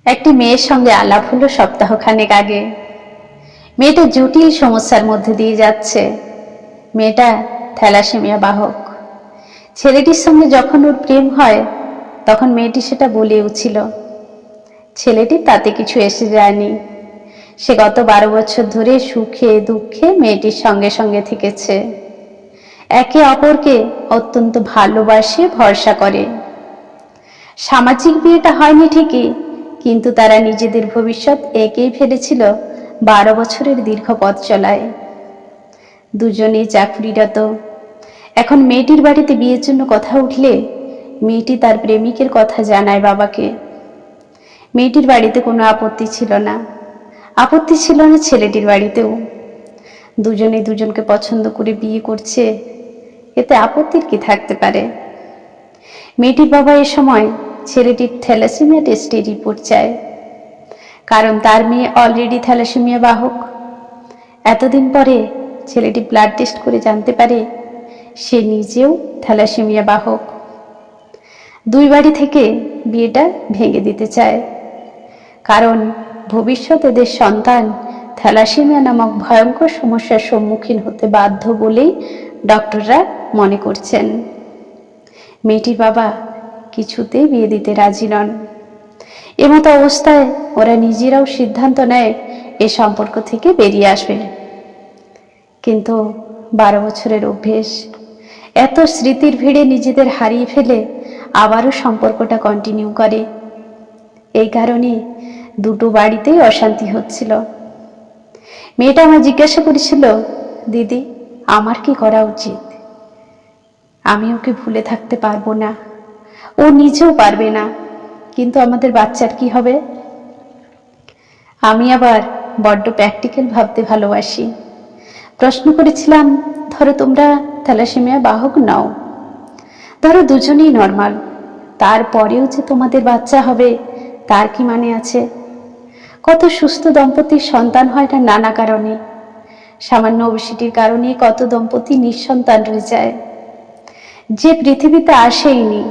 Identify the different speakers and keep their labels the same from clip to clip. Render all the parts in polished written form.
Speaker 1: একটি মেয়ের সঙ্গে আলাপ হলো সপ্তাহখানেক আগে। মেয়েটা জটিল সমস্যার মধ্যে দিয়ে যাচ্ছে। মেয়েটা থ্যালাসেমিয়া বাহক। ছেলেটির সঙ্গে যখন ওর প্রেম হয় তখন মেয়েটি সেটা বলেওছিল। ছেলেটি তাতে কিছু এসে যায়নি। সে গত 12 বছর ধরে সুখে দুঃখে মেয়েটির সঙ্গে সঙ্গে থেকেছে। একে অপরকে অত্যন্ত ভালোবাসে, ভরসা করে। সামাজিক বিয়েটা হয়নি ঠিকই, কিন্তু তারা নিজেদের ভবিষ্যৎ এঁকেই ফেলেছিল 12 বছরের দীর্ঘ পথ চলায়। দুজনেই চাকরিরত। এখন মেয়েটির বাড়িতে বিয়ের জন্য কথা উঠলে মেয়েটি তার প্রেমিকের কথা জানায় বাবাকে। মেয়েটির বাড়িতে কোনো আপত্তি ছিল না। আপত্তি ছিল না ছেলেটির বাড়িতেও। দুজনে দুজনকে পছন্দ করে বিয়ে করছে, এতে আপত্তির কি থাকতে পারে? মেয়েটির বাবা এ সময় ছেলেটির থ্যালাসেমিয়া টেস্টের রিপোর্ট চায়, কারণ তার মেয়ে অলরেডি থ্যালাসেমিয়া বাহক। এতদিন পরে ছেলেটি ব্লাড টেস্ট করে জানতে পারে সে নিজেও থ্যালাসেমিয়া বাহক। দুই বাড়ি থেকে বিয়েটা ভেঙে দিতে চায়, কারণ ভবিষ্যতে এদের সন্তান থ্যালাসেমিয়া নামক ভয়ঙ্কর সমস্যার সম্মুখীন হতে বাধ্য বলেই ডক্টররা মনে করছেন। মেয়েটির বাবা কিছুতেই বিয়ে দিতে রাজি নন। এমতো অবস্থায় ওরা নিজেরাও সিদ্ধান্ত নেয় এ সম্পর্ক থেকে বেরিয়ে আসবে। কিন্তু 12 বছরের অভ্যেস, এত স্মৃতির ভিড়ে নিজেদের হারিয়ে ফেলে আবারও সম্পর্কটা কন্টিনিউ করে। এই কারণে দুটো বাড়িতেই অশান্তি হচ্ছিল। মেয়েটা আমায় জিজ্ঞাসা করেছিল, দিদি আমার কি করা উচিত? আমি ওকে ভুলে থাকতে পারবো না, ও নিজেও পারবে না, কিন্তু আমাদের বাচ্চার কি হবে? আমি আবার বড্ড প্র্যাকটিক্যাল ভাবতে ভালোবাসি। প্রশ্ন করেছিলাম, ধরো তোমরা থ্যালাসেমিয়া বাহক নাও, ধরো দুজনেই নর্মাল, তারপরেও যে তোমাদের বাচ্চা হবে তার কি মানে আছে? কত সুস্থ দম্পতির সন্তান হয় না নানা কারণে। সামান্য ওবেসিটির কারণে কত দম্পতি নিঃসন্তান রয়ে যায়। যে পৃথিবীতে আসেইনি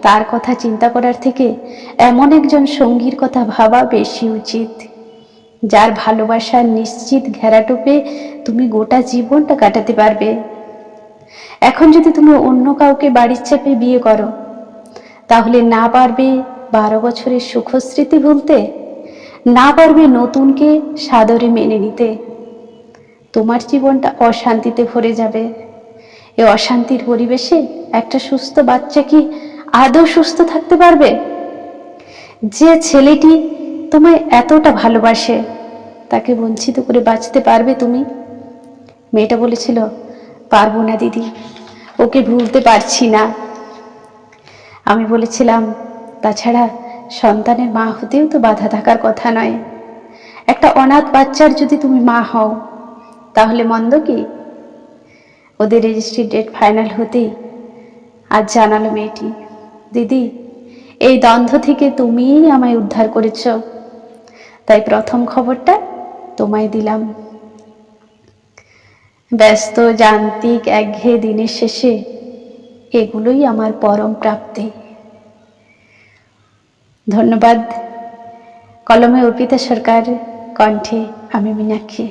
Speaker 1: তার কথা চিন্তা করার থেকে এমন একজন সঙ্গীর কথা ভাবা বেশি উচিত, যার ভালোবাসার নিশ্চিত ঘেরাটোপে তুমি গোটা জীবনটা কাটাতে পারবে। এখন যদি তুমি অন্য কাউকে বাড়ির চাপে বিয়ে করো, তাহলে না পারবে 12 বছরের সুখস্মৃতি ভুলতে, না পারবে নতুনকে সাদরে মেনে নিতে। তোমার জীবনটা অশান্তিতে ভরে যাবে। এই অশান্তির পরিবেশে একটা সুস্থ বাচ্চা কি আদৌ সুস্থ থাকতে পারবে? যে ছেলেটি তোমায় এতটা ভালোবাসে তাকে বঞ্চিত করে বাঁচতে পারবে তুমি? মেয়েটা বলেছিল, পারবো না দিদি, ওকে ভুলতে পারছি না। আমি বলেছিলাম, তাছাড়া সন্তানের মা হতেও তো বাধা থাকার কথা নয়। একটা অনাথ বাচ্চার যদি তুমি মা হও তাহলে মন্দ কি? ওদের রেজিস্ট্রি ডেট ফাইনাল হতেই আজ জানালো মেয়েটি, দিদি এই দ্বন্দ্ব থেকে তুমিই আমায় উদ্ধার করেছ, তাই প্রথম খবরটা তোমায় দিলাম। ব্যস্ত যান্ত্রিক একঘেয়ে দিনের শেষে এগুলোই আমার পরম প্রাপ্তি। ধন্যবাদ। কলমে অর্পিতা সরকার, কণ্ঠে আমি মীনাক্ষী।